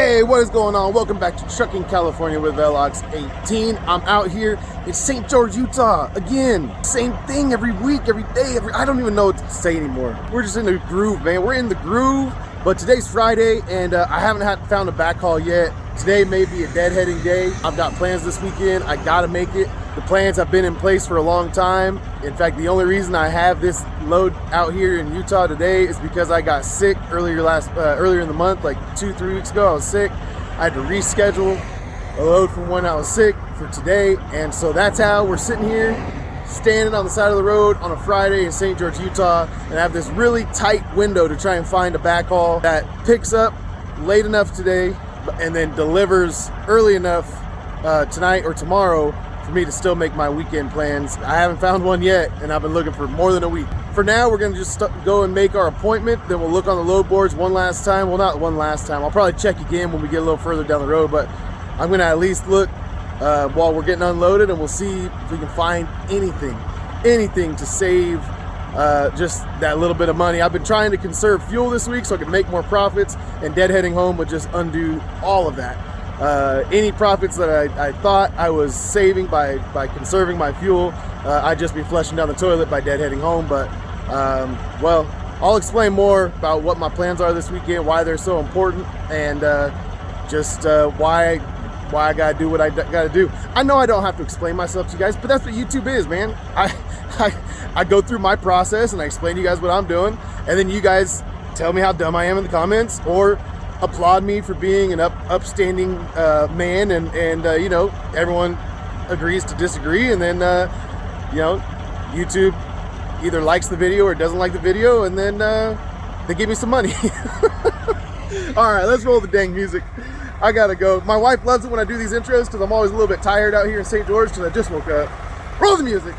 Hey, what is going on? Welcome back to Trucking California with Velox 18. I'm out here in St. George, Utah. Again, same thing every week, every day, I don't even know what to say anymore. We're just in the groove, man. We're in the groove, but today's Friday, and I haven't found a backhaul yet. Today may be a deadheading day. I've got plans this weekend. I gotta make it. The plans have been in place for a long time. In fact, the only reason I have this load out here in Utah today is because I got sick earlier in the month, like 2-3 weeks ago. I was sick. I had to reschedule a load from when I was sick for today, and so that's how we're sitting here, standing on the side of the road on a Friday in St. George, Utah, and I have this really tight window to try and find a backhaul that picks up late enough today and then delivers early enough tonight or tomorrow for me to still make my weekend plans. I haven't found one yet, and I've been looking for more than a week. For now, we're gonna just go and make our appointment, then we'll look on the load boards one last time. Well, not one last time. I'll probably check again when we get a little further down the road, but I'm gonna at least look while we're getting unloaded, and we'll see if we can find anything to save just that little bit of money. I've been trying to conserve fuel this week so I can make more profits, and deadheading home would just undo all of that. Any profits that I thought I was saving by conserving my fuel, I'd just be flushing down the toilet by deadheading home. But well, I'll explain more about what my plans are this weekend, why they're so important, and just why I gotta do what I gotta do. I know I don't have to explain myself to you guys, but that's what YouTube is, man. I go through my process and I explain to you guys what I'm doing, and then you guys tell me how dumb I am in the comments, or applaud me for being an upstanding man, and you know, everyone agrees to disagree, and then you know, YouTube either likes the video or doesn't like the video, and then they give me some money. All right, let's roll the dang music. I gotta go. My wife loves it when I do these intros because I'm always a little bit tired out here in St. George because I just woke up. Roll the music.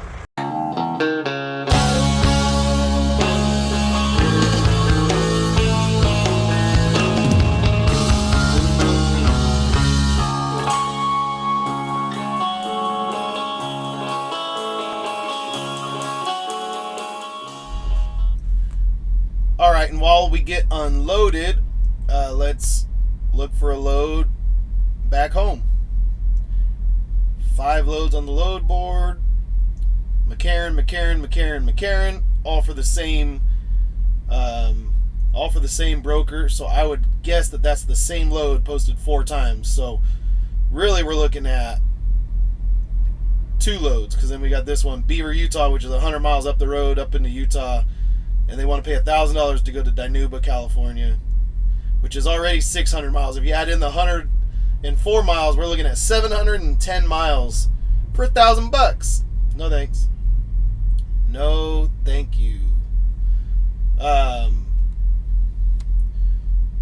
All right, and while we get unloaded, let's look for a load back home. 5 loads on the load board. McCarran, all for the same broker. So I would guess that that's the same load posted 4 times. So really, we're looking at 2 loads, because then we got this one, Beaver, Utah, which is 100 miles up the road up into Utah. And they want to pay $1,000 to go to Dinuba, California, which is already 600 miles. If you add in the 104 miles, we're looking at 710 miles for $1,000. No thanks. No thank you.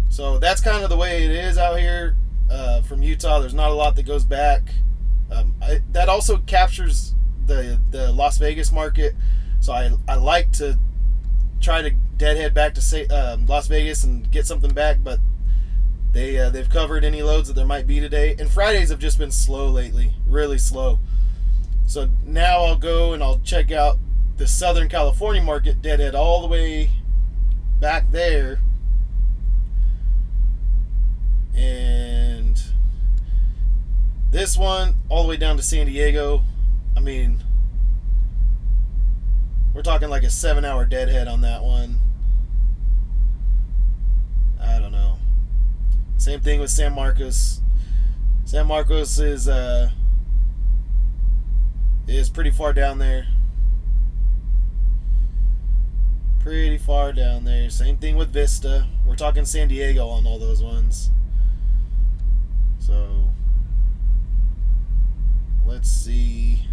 So that's kind of the way it is out here from Utah. There's not a lot that goes back. That also captures the Las Vegas market. So I like to try to deadhead back to Las Vegas and get something back, but they've covered any loads that there might be today. And Fridays have just been slow lately, really slow. So now I'll go and I'll check out the Southern California market, deadhead all the way back there, and this one all the way down to San Diego. I mean, we're talking like a 7-hour deadhead on that one. I don't know. Same thing with San Marcos. San Marcos is pretty far down there. Pretty far down there. Same thing with Vista. We're talking San Diego on all those ones. So let's see.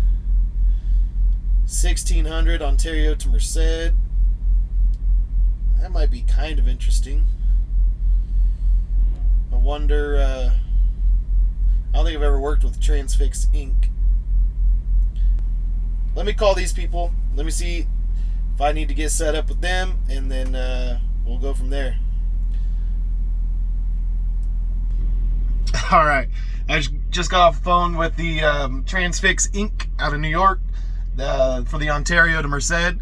1600 Ontario to Merced. That might be kind of interesting. I wonder, I don't think I've ever worked with Transfix Inc. Let me call these people. Let me see if I need to get set up with them, and then we'll go from there. All right. I just got off the phone with the Transfix Inc. out of New York. For the Ontario to Merced,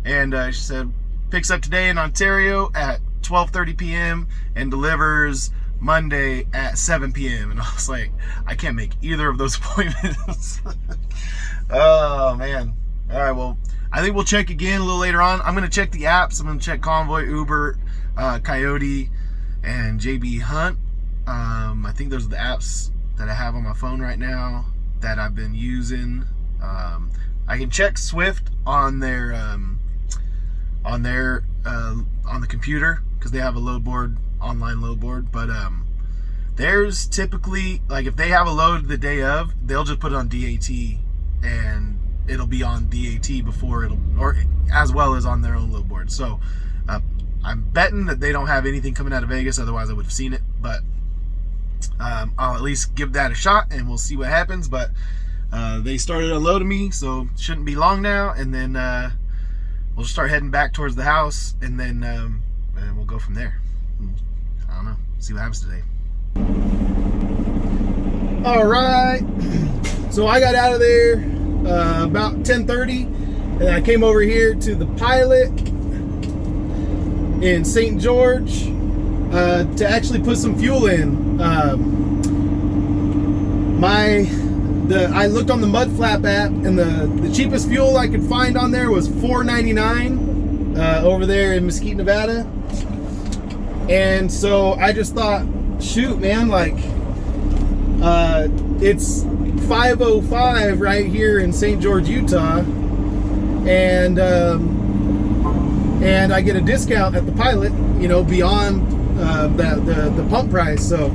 and she said picks up today in Ontario at 12:30 p.m. and delivers Monday at 7 p.m. And I was like, I can't make either of those appointments. Oh, man. All right, well, I think we'll check again a little later on. I'm going to check the apps. I'm going to check Convoy, Uber, Coyote, and JB Hunt. I think those are the apps that I have on my phone right now that I've been using. I can check Swift on their on the computer because they have a load board, online load board. But there's typically, like, if they have a load the day of, they'll just put it on DAT and it'll be on DAT before it'll, or as well as on their own load board. So I'm betting that they don't have anything coming out of Vegas, otherwise I would have seen it. But I'll at least give that a shot and we'll see what happens. But they started unloading me, so it shouldn't be long now. And then we'll just start heading back towards the house, and then and we'll go from there. I don't know. See what happens today. All right. So I got out of there about 10:30, and I came over here to the Pilot in St. George to actually put some fuel in. I looked on the Mud Flap app, and the cheapest fuel I could find on there was $4.99 over there in Mesquite, Nevada. And so I just thought, shoot, man, like it's 5:05 right here in St. George, Utah, and I get a discount at the Pilot, you know, beyond the pump price. So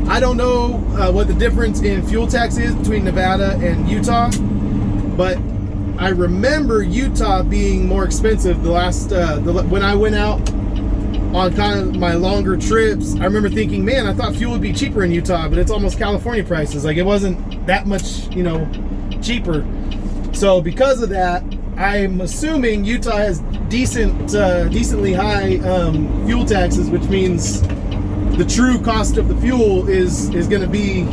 I don't know what the difference in fuel tax is between Nevada and Utah, but I remember Utah being more expensive the last when I went out on kind of my longer trips. I remember thinking, man, I thought fuel would be cheaper in Utah, but it's almost California prices. Like, it wasn't that much, you know, cheaper. So because of that, I'm assuming Utah has decently high fuel taxes, which means the true cost of the fuel is going to be,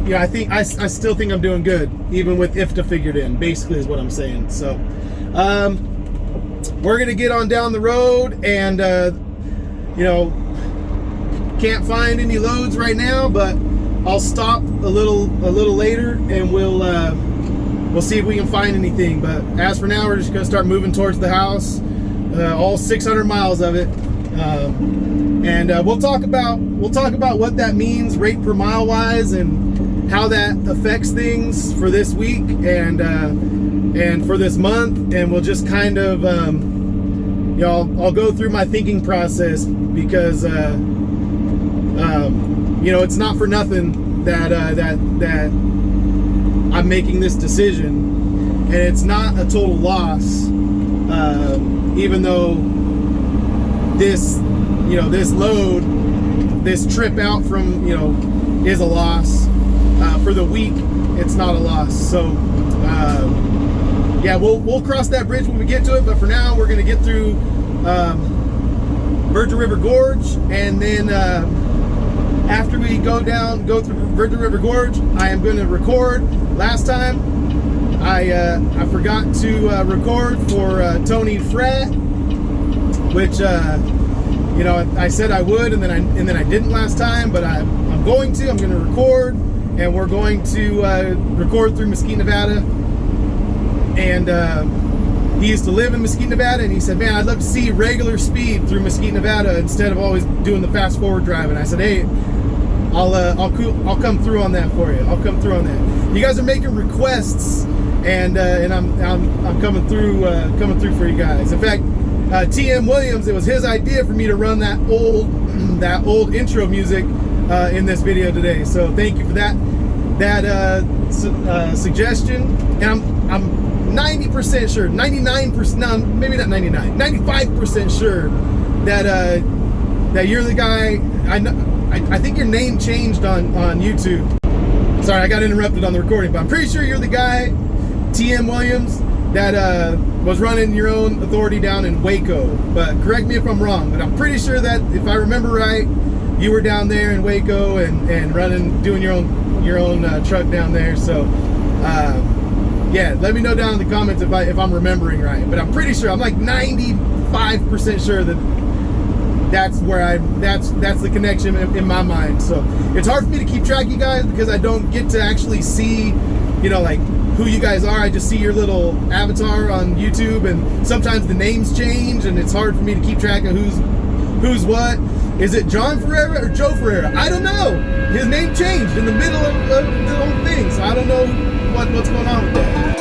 yeah, I still think I'm doing good, even with IFTA figured in, basically is what I'm saying. So, we're going to get on down the road, and, you know, can't find any loads right now, but I'll stop a little later, and we'll see if we can find anything. But as for now, we're just going to start moving towards the house. All 600 miles of it, and we'll talk about what that means rate per mile wise, and how that affects things for this week and for this month. And we'll just kind of you know, I'll go through my thinking process, because you know, it's not for nothing that I'm making this decision, and it's not a total loss. Even though this, you know, this load, this trip out from, you know, is a loss, for the week, it's not a loss. So, yeah, we'll cross that bridge when we get to it. But for now, we're going to get through Virgin River Gorge, and then after we go through Virgin River Gorge, I am going to record. Last time, I forgot to record for Tony Frat, which you know, I said I would, and then I didn't last time, but I'm going to record, and we're going to record through Mesquite, Nevada. And he used to live in Mesquite, Nevada, and he said, man, I'd love to see regular speed through Mesquite, Nevada instead of always doing the fast forward drive. And I said, hey, I'll come through on that for you. I'll come through on that. You guys are making requests, and I'm coming through for you guys. In fact, TM Williams, it was his idea for me to run that old intro music in this video today. So thank you for that suggestion. And I'm 90% sure, 99%, no, maybe not 99, 95% sure that you're the guy. I think your name changed on YouTube. Sorry, I got interrupted on the recording, but I'm pretty sure you're the guy, TM Williams, that was running your own authority down in Waco. But correct me if I'm wrong, but I'm pretty sure that if I remember right, you were down there in Waco and doing your own truck down there. So yeah, let me know down in the comments if I'm remembering right. But I'm pretty sure, I'm like 95% sure that's where that's the connection in my mind. So it's hard for me to keep track of you guys because I don't get to actually see, you know, like who you guys are. I just see your little avatar on YouTube, and sometimes the names change, and it's hard for me to keep track of who's what. Is it John Ferreira or Joe Ferreira? I don't know. His name changed in the middle of the whole thing, so I don't know what's going on with that.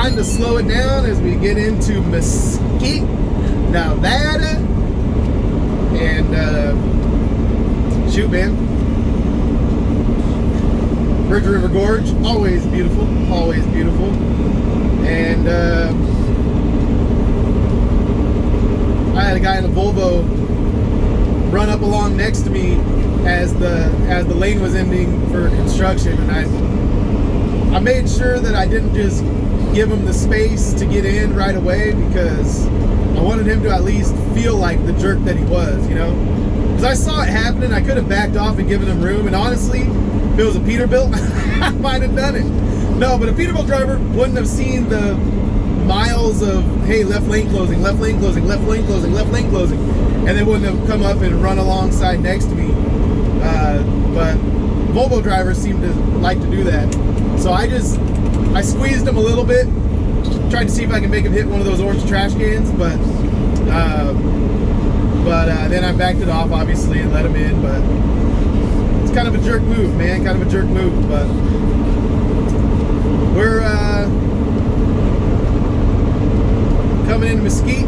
To slow it down as we get into Mesquite, Nevada, and shoot, man, Bridge River Gorge, always beautiful, and I had a guy in a Volvo run up along next to me as the lane was ending for construction, and I made sure that I didn't just give him the space to get in right away because I wanted him to at least feel like the jerk that he was, you know? Because I saw it happening, I could have backed off and given him room, and honestly, if it was a Peterbilt, I might have done it. No, but a Peterbilt driver wouldn't have seen the miles of, hey, left lane closing, left lane closing, left lane closing, left lane closing, and they wouldn't have come up and run alongside next to me. But Volvo drivers seem to like to do that. So I squeezed him a little bit, tried to see if I can make him hit one of those orange trash cans, but then I backed it off, obviously, and let him in. But it's kind of a jerk move, man, kind of a jerk move. But we're coming into Mesquite.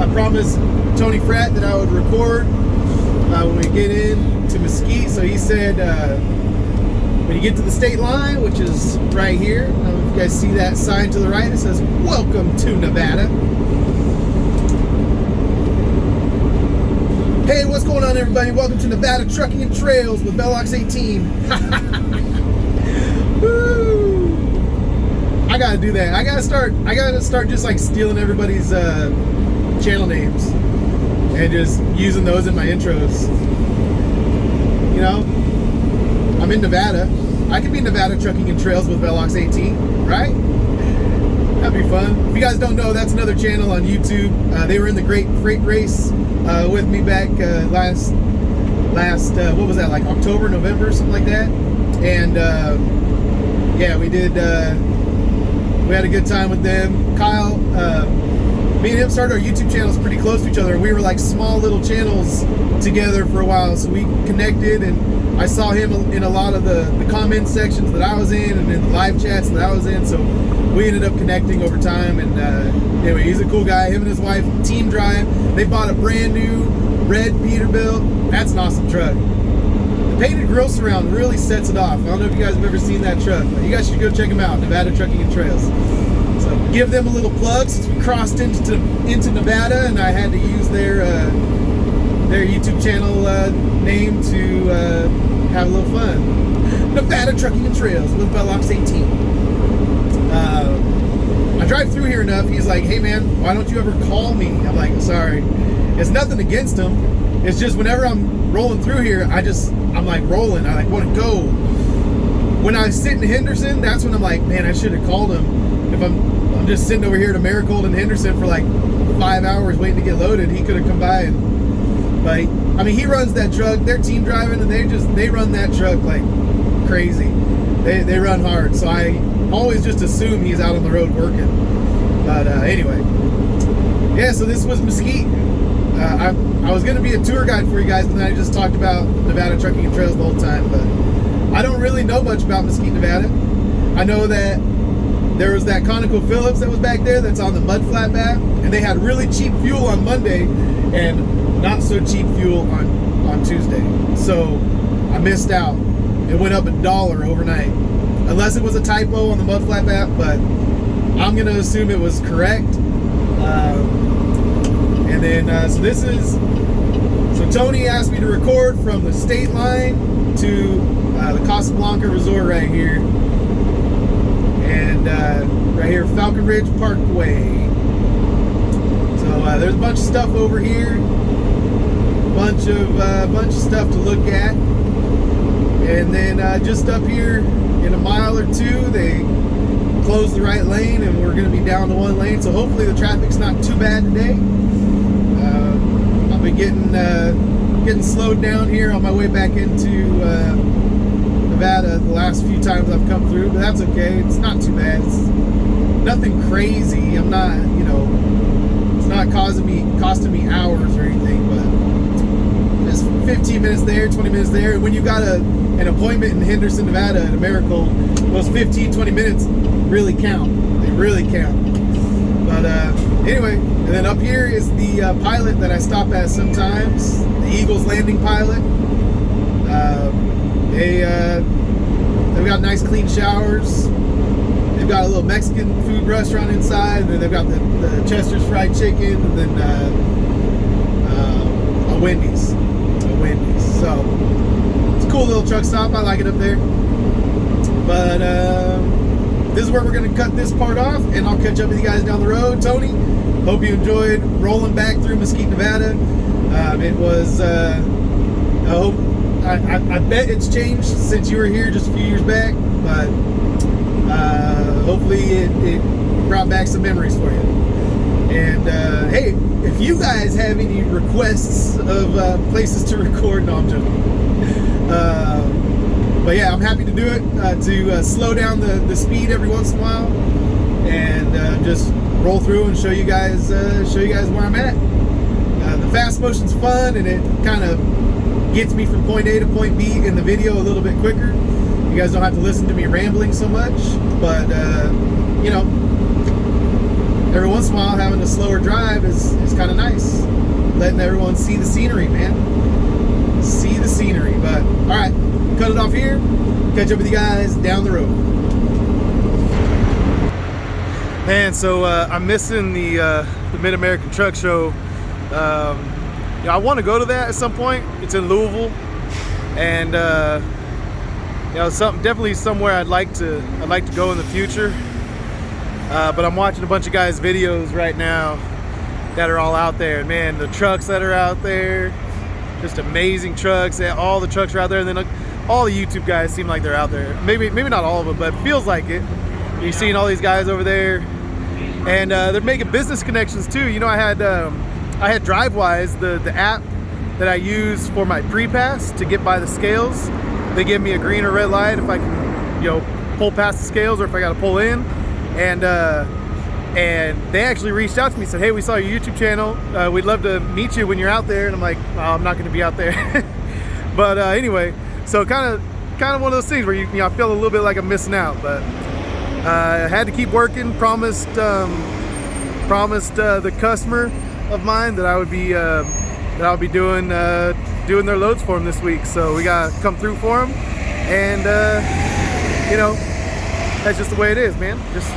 I promised Tony Fratt that I would record when we get into Mesquite, so he said when you get to the state line, which is right here, I don't know if you guys see that sign to the right, it says, "Welcome to Nevada." Hey, what's going on, everybody? Welcome to Nevada Trucking and Trails with Velox 18. Woo! I gotta do that. I gotta start just like stealing everybody's channel names and just using those in my intros. You know? I'm in Nevada. I could be Nevada Trucking and Trails with Velox 18, right? That'd be fun. If you guys don't know, that's another channel on YouTube. They were in the Great Freight Race with me back last what was that, like October, November, something like that. And yeah, we had a good time with them. Kyle, me and him started our YouTube channels pretty close to each other, and we were like small little channels together for a while, so we connected, and I saw him in a lot of the comment sections that I was in, and in the live chats that I was in, so we ended up connecting over time. And anyway, he's a cool guy. Him and his wife team drive. They bought a brand new red Peterbilt. That's an awesome truck. The painted grill surround really sets it off. I don't know if you guys have ever seen that truck, but you guys should go check them out, Nevada Trucking and Trails. So give them a little plug since we crossed into Nevada, and I had to use their YouTube channel name to have a little fun. Nevada Trucking and Trails with Velox 18. I drive through here enough, he's like, "Hey man, why don't you ever call me?" I'm like, "Sorry." It's nothing against him. It's just whenever I'm rolling through here, I'm like rolling. I like want to go. When I sit in Henderson, that's when I'm like, man, I should have called him. If I'm just sitting over here to Maricold and Henderson for like 5 hours waiting to get loaded, he could have come by and, like, I mean, he runs that truck. They're team driving, and they run that truck like crazy. They run hard. So I always just assume he's out on the road working. But anyway, yeah. So this was Mesquite. I was going to be a tour guide for you guys, but then I just talked about Nevada trucking and trails the whole time. But I don't really know much about Mesquite, Nevada. I know that there was that ConocoPhillips that was back there that's on the mud flat map, and they had really cheap fuel on Monday and not so cheap fuel on Tuesday. So I missed out. It went up $1 overnight. Unless it was a typo on the mud flat map, but I'm going to assume it was correct. And then, so Tony asked me to record from the state line to the Casablanca Resort right here. And right here, Falcon Ridge Parkway. So there's a bunch of stuff over here. Bunch of stuff to look at. And then just up here in a mile or two, they closed the right lane and we're going to be down to one lane. So hopefully the traffic's not too bad today. I've been getting slowed down here on my way back into Nevada the last few times I've come through, but that's okay. It's not too bad. It's nothing crazy. I'm not, it's not costing me hours or anything, but just 15 minutes there, 20 minutes there. And when you got an appointment in Henderson, Nevada at a Miracle, those 15, 20 minutes really count. They really count. But anyway, and then up here is the pilot that I stop at sometimes, the Eagles Landing pilot. They've got nice clean showers. They've got a little Mexican food restaurant inside, and then they've got the Chester's fried chicken, and then a Wendy's. So it's a cool little truck stop. I like it up there. But this is where we're going to cut this part off, and I'll catch up with you guys down the road. Tony, hope you enjoyed rolling back through Mesquite, Nevada. It was, I bet it's changed since you were here just a few years back, but hopefully it brought back some memories for you. And hey, if you guys have any requests of places to record, no, I'm joking. But yeah, I'm happy to do it, to slow down the speed every once in a while, and just roll through and show you guys where I'm at. The fast motion's fun, and it kind of gets me from point A to point B in the video a little bit quicker. You guys don't have to listen to me rambling so much, but every once in a while having a slower drive is kind of nice. Letting everyone see the scenery, man. See the scenery. But all right, cut it off here. Catch up with you guys down the road. Man, so I'm missing the Mid-American Truck Show. I want to go to that at some point. It's in Louisville, and definitely somewhere I'd like to go in the future. But I'm watching a bunch of guys' videos right now that are all out there. Man, the trucks that are out there, just amazing trucks. All the trucks are out there, and then all the YouTube guys seem like they're out there. Maybe not all of them, but it feels like it. You're seeing all these guys over there, and they're making business connections too. I had DriveWise, the app that I use for my pre-pass to get by the scales. They give me a green or red light if I can, pull past the scales or if I got to pull in. And they actually reached out to me and said, hey, we saw your YouTube channel. We'd love to meet you when you're out there. And I'm like, oh, I'm not going to be out there. But anyway, so kind of one of those things where I feel a little bit like I'm missing out. But I had to keep working. Promised the customer of mine that I would be doing their loads for them this week. So we gotta come through for them, and that's just the way it is, man. Just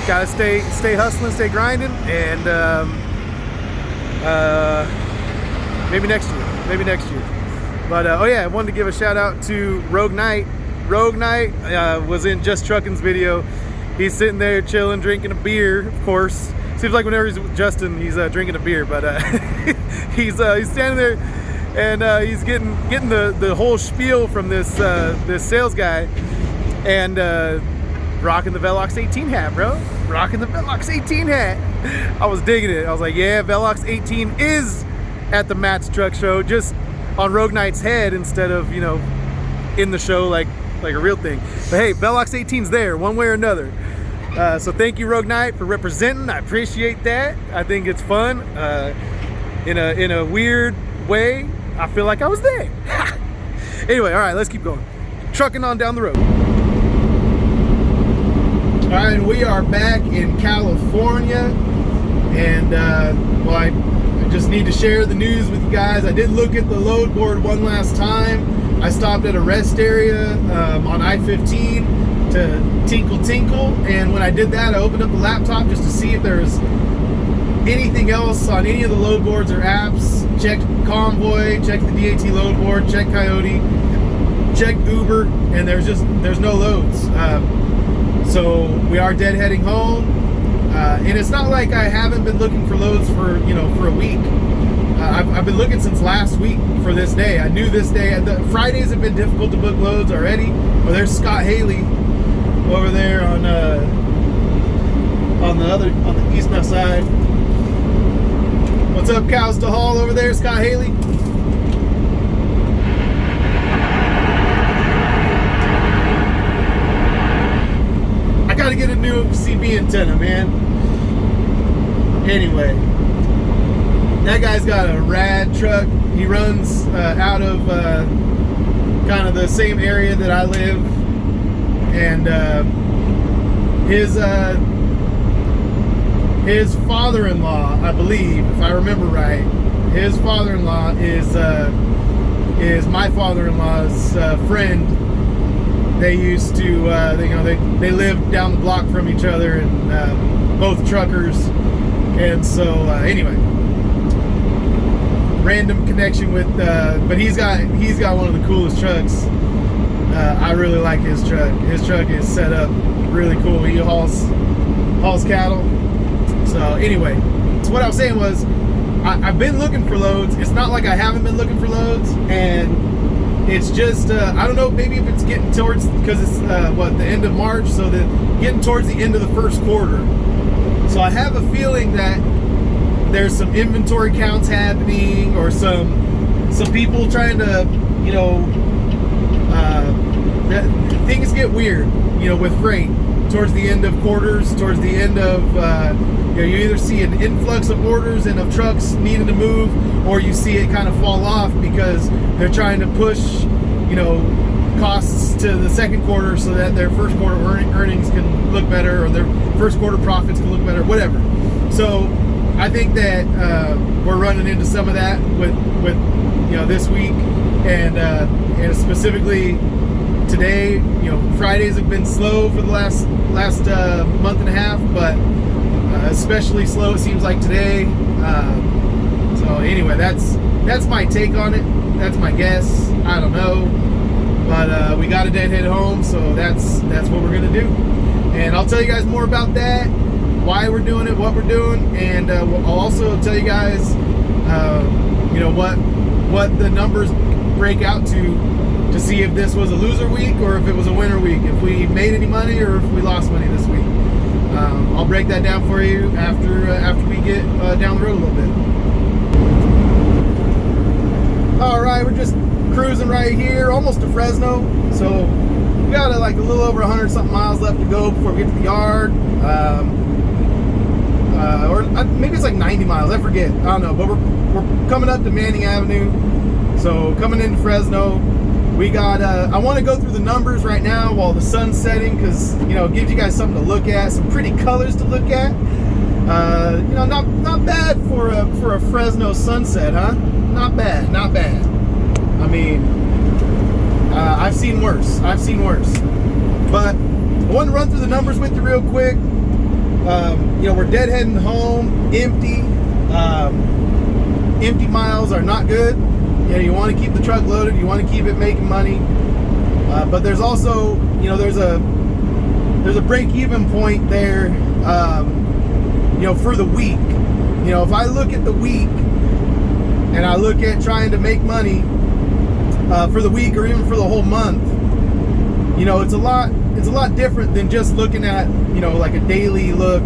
gotta stay hustling, stay grinding, and maybe next year. But oh yeah, I wanted to give a shout out to Rogue Knight. Rogue Knight was in Just Trucking's video. He's sitting there chilling, drinking a beer, of course. Seems like whenever he's with Justin, he's drinking a beer, but he's standing there, and he's getting the whole spiel from this sales guy, and rocking the Velox 18 hat, bro. Rocking the Velox 18 hat. I was digging it. I was like, yeah, Velox 18 is at the Matt's Truck Show, just on Rogue Knight's head instead of in the show like a real thing. But hey, Velox 18's there one way or another. So thank you, Rogue Knight, for representing. I appreciate that. I think it's fun. in a weird way, I feel like I was there. Anyway, all right, let's keep going. Trucking on down the road. All right, we are back in California, and well, I just need to share the news with you guys. I did look at the load board one last time. I stopped at a rest area on I-15 to tinkle, and when I did that, I opened up the laptop just to see if there was anything else on any of the load boards or apps. Checked Convoy, checked the DAT load board, checked Coyote, checked Uber, and there's no loads. So we are deadheading home, and it's not like I haven't been looking for loads for a week. I've been looking since last week for this day. I knew this day. The Fridays have been difficult to book loads already. Well, there's Scott Haley over there on the east and west side. What's up, Cows to Haul over there, Scott Haley? I gotta get a new CB antenna, man. Anyway, that guy's got a rad truck. He runs out of kind of the same area that I live, and his father-in-law, I believe, if I remember right, his father-in-law is my father-in-law's friend. They used to, they lived down the block from each other, and both truckers. And so, anyway, random connection with, but he's got one of the coolest trucks. I really like his truck. His truck is set up really cool. He hauls cattle. So anyway, so what I was saying was, I've been looking for loads. It's not like I haven't been looking for loads, and it's just I don't know, maybe if it's getting towards, because it's the end of March, so that getting towards the end of the first quarter. So I have a feeling that there's some inventory counts happening, or some people trying to, things get weird, with freight towards the end of quarters, towards the end of you either see an influx of orders and of trucks needing to move, or you see it kind of fall off because they're trying to push costs to the second quarter so that their first quarter earnings can look better, or their first quarter profits can look better, whatever. So I think that we're running into some of that with this week, and specifically today. Fridays have been slow for the last month and a half, but especially slow it seems like today. So anyway, that's my take on it. That's my guess. I don't know, but we got a deadhead home, so that's what we're gonna do. And I'll tell you guys more about that, why we're doing it, what we're doing, and I'll also tell you guys, what the numbers break out to see if this was a loser week or if it was a winner week, if we made any money or if we lost money this week. I'll break that down for you after we get down the road a little bit. All right, we're just cruising right here, almost to Fresno. So we got like a little over 100 something miles left to go before we get to the yard. Or maybe it's like 90 miles, I forget. I don't know, but we're coming up to Manning Avenue. So coming into Fresno, we got, I want to go through the numbers right now while the sun's setting, because, it gives you guys something to look at, some pretty colors to look at. Not bad for a Fresno sunset, huh? Not bad. I mean, I've seen worse. But I want to run through the numbers with you real quick. We're deadheading home, empty. Empty miles are not good. You want to keep the truck loaded. You want to keep it making money. But there's also, there's a break-even point there, for the week. If I look at the week and I look at trying to make money for the week or even for the whole month, it's a lot different than just looking at, like a daily look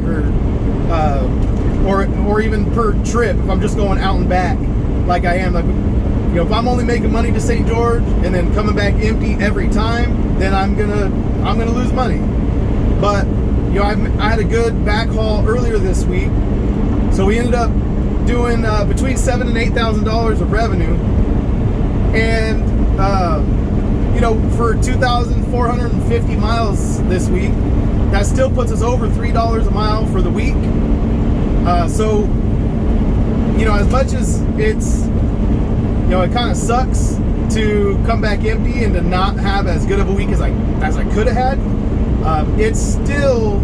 or even per trip. If I'm just going out and back like I am, if I'm only making money to St. George and then coming back empty every time, then I'm gonna lose money. But I had a good back haul earlier this week, so we ended up doing between $7,000 and $8,000 of revenue, and for 2,450 miles this week, that still puts us over $3 a mile for the week. So as much as it's it kind of sucks to come back empty and to not have as good of a week as I could have had, it's still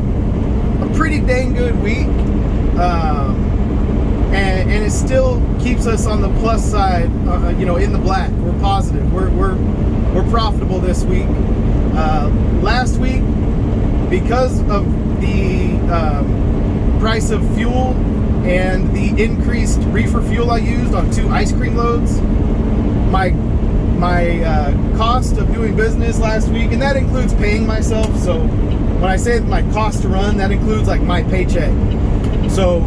a pretty dang good week, and it still keeps us on the plus side, in the black. We're positive. We're profitable this week. Last week, because of the price of fuel and the increased reefer fuel I used on 2 ice cream loads, my cost of doing business last week, and that includes paying myself. So when I say my cost to run, that includes like my paycheck. So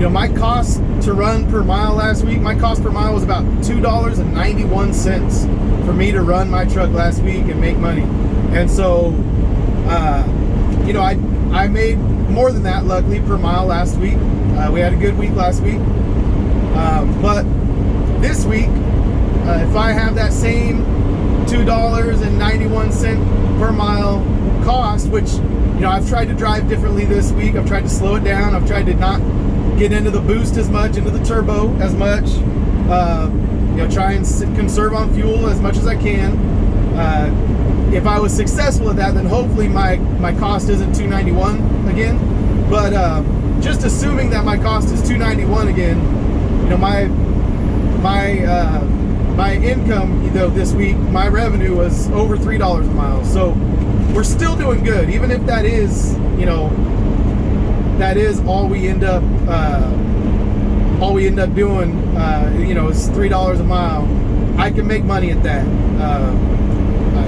my cost to run per mile last week, my cost per mile was about $2.91 for me to run my truck last week and make money. And so I made more than that, luckily, per mile last week. We had a good week last week, but this week, if I have that same $2.91 per mile cost, which I've tried to drive differently this week. I've tried to slow it down. I've tried to not get into the boost as much, into the turbo as much. Try and conserve on fuel as much as I can. If I was successful at that, then hopefully my cost isn't $2.91 again. But just assuming that my cost is $2.91 again, my income, this week, my revenue was over $3 a mile. So we're still doing good, even if that is, that is all we end up doing, is $3 a mile. I can make money at that,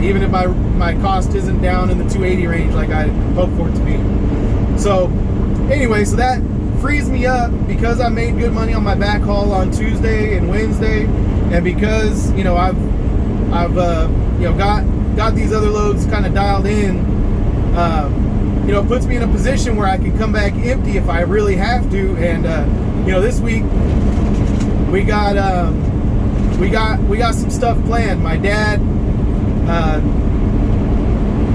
even if my cost isn't down in the 280 range like I hoped for it to be. So anyway, so that frees me up because I made good money on my back haul on Tuesday and Wednesday, and because I've got these other loads kind of dialed in. It puts me in a position where I can come back empty if I really have to. And this week we got some stuff planned. My dad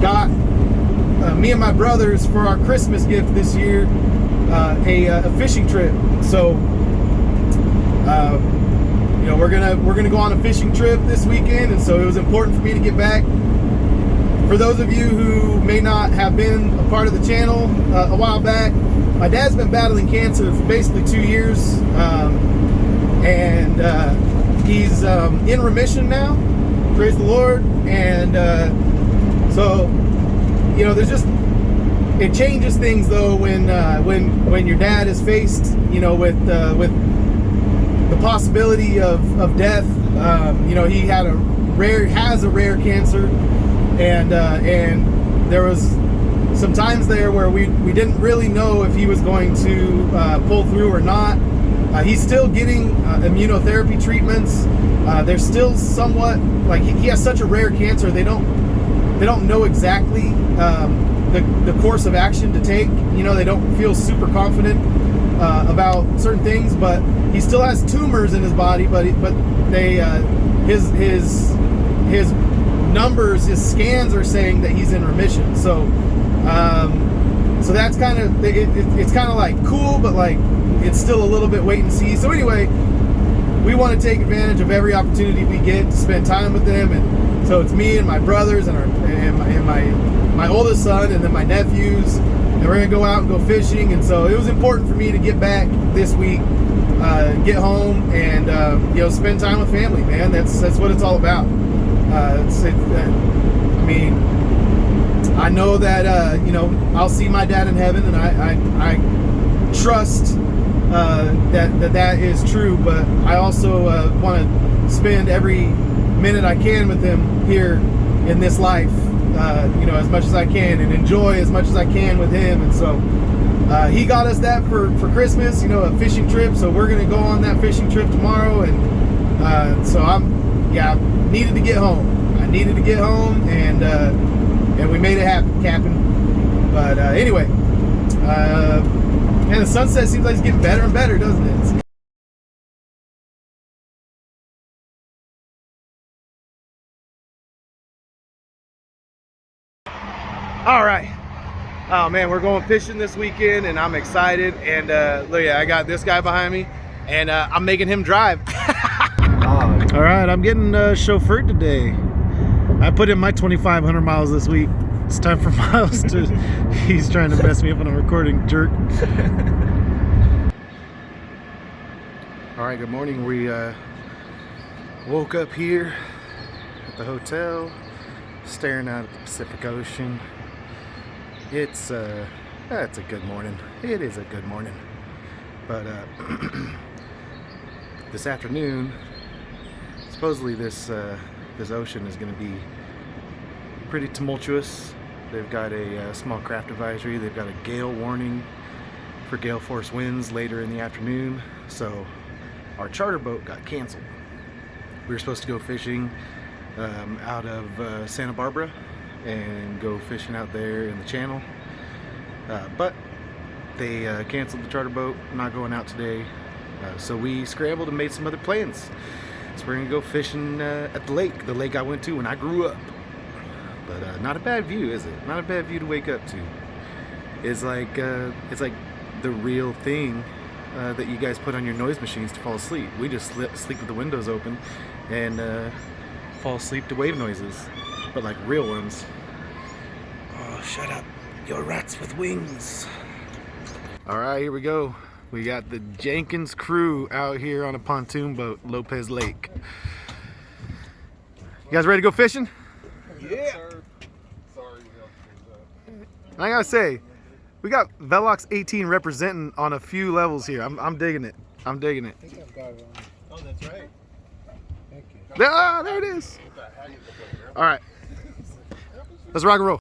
got me and my brothers, for our Christmas gift this year, a fishing trip. So we're gonna go on a fishing trip this weekend, and so it was important for me to get back. For those of you who may not have been a part of the channel a while back, my dad's been battling cancer for basically 2 years, and he's in remission now. Praise the Lord. And so there's just, it changes things though when your dad is faced with the possibility of death. He has a rare cancer, and there was some times there where we didn't really know if he was going to pull through or not. He's still getting immunotherapy treatments. They're still somewhat, like, he has such a rare cancer, they don't know exactly the course of action to take. They don't feel super confident about certain things, but he still has tumors in his body, but they his numbers, his scans are saying that he's in remission. So that's kind of, it's kind of like cool, but like it's still a little bit wait and see. So anyway, we want to take advantage of every opportunity we get to spend time with them, and so it's me and my brothers and my oldest son, and then my nephews, and we're gonna go out and go fishing. And so it was important for me to get back this week, get home, and spend time with family. Man, that's what it's all about. I know that I'll see my dad in heaven, and I trust that is true, but I also want to spend every minute I can with him here in this life, as much as I can, and enjoy as much as I can with him. And so he got us that for Christmas, a fishing trip. So we're gonna go on that fishing trip tomorrow, and so I needed to get home. I needed to get home, and we made it happen, Captain. But anyway, Man, the sunset seems like it's getting better and better, doesn't it? All right. Oh man, we're going fishing this weekend and I'm excited. And look, yeah, I got this guy behind me and I'm making him drive. All right, I'm getting chauffeured today. I put in my 2,500 miles this week. It's time for Miles to, he's trying to mess me up when I'm recording, jerk. All right, good morning. We woke up here at the hotel, staring out at the Pacific Ocean. It's a good morning. It is a good morning. But this afternoon, supposedly this ocean is going to be pretty tumultuous. They've got a small craft advisory. They've got a gale warning for gale force winds later in the afternoon. So our charter boat got canceled. We were supposed to go fishing out of Santa Barbara and go fishing out there in the channel, but they canceled the charter boat, not going out today, so we scrambled and made some other plans. So we're gonna go fishing at the lake I went to when I grew up. But not a bad view, is it? Not a bad view to wake up to. It's like the real thing that you guys put on your noise machines to fall asleep. We just sleep with the windows open and fall asleep to wave noises, but like real ones. Oh, shut up. You're rats with wings. All right, here we go. We got the Jenkins crew out here on a pontoon boat, Lopez Lake. You guys ready to go fishing? Yeah. Sorry. I gotta say, we got Velox 18 representing on a few levels here. I'm digging it. I'm digging it. I think I've got it on. Oh, that's right. Thank you. Ah, there it is. All right. Let's rock and roll.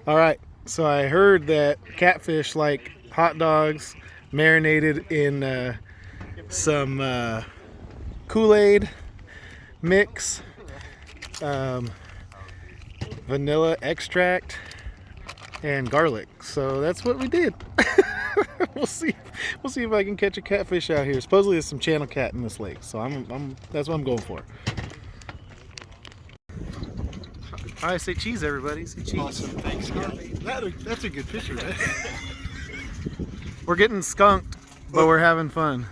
All right. So I heard that catfish like hot dogs marinated in some Kool-Aid mix, vanilla extract, and garlic. So that's what we did. We'll see if I can catch a catfish out here. Supposedly there's some channel cat in this lake, so that's what I'm going for. All right, say cheese, everybody. Say cheese. Awesome. Thanks, That's a good picture, right? We're getting skunked, but we're having fun.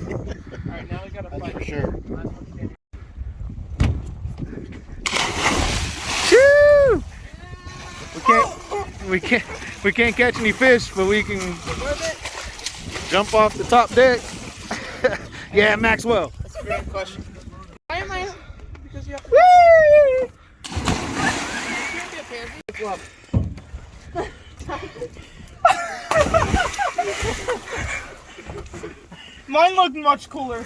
Alright, now we gotta fight. for sure. Shoo! We can't catch any fish, but we can jump off the top deck. Yeah, Maxwell. That's a great question. Why am I? Because you have to. Whee! You can't be a pansy. Well. Mine looked much cooler.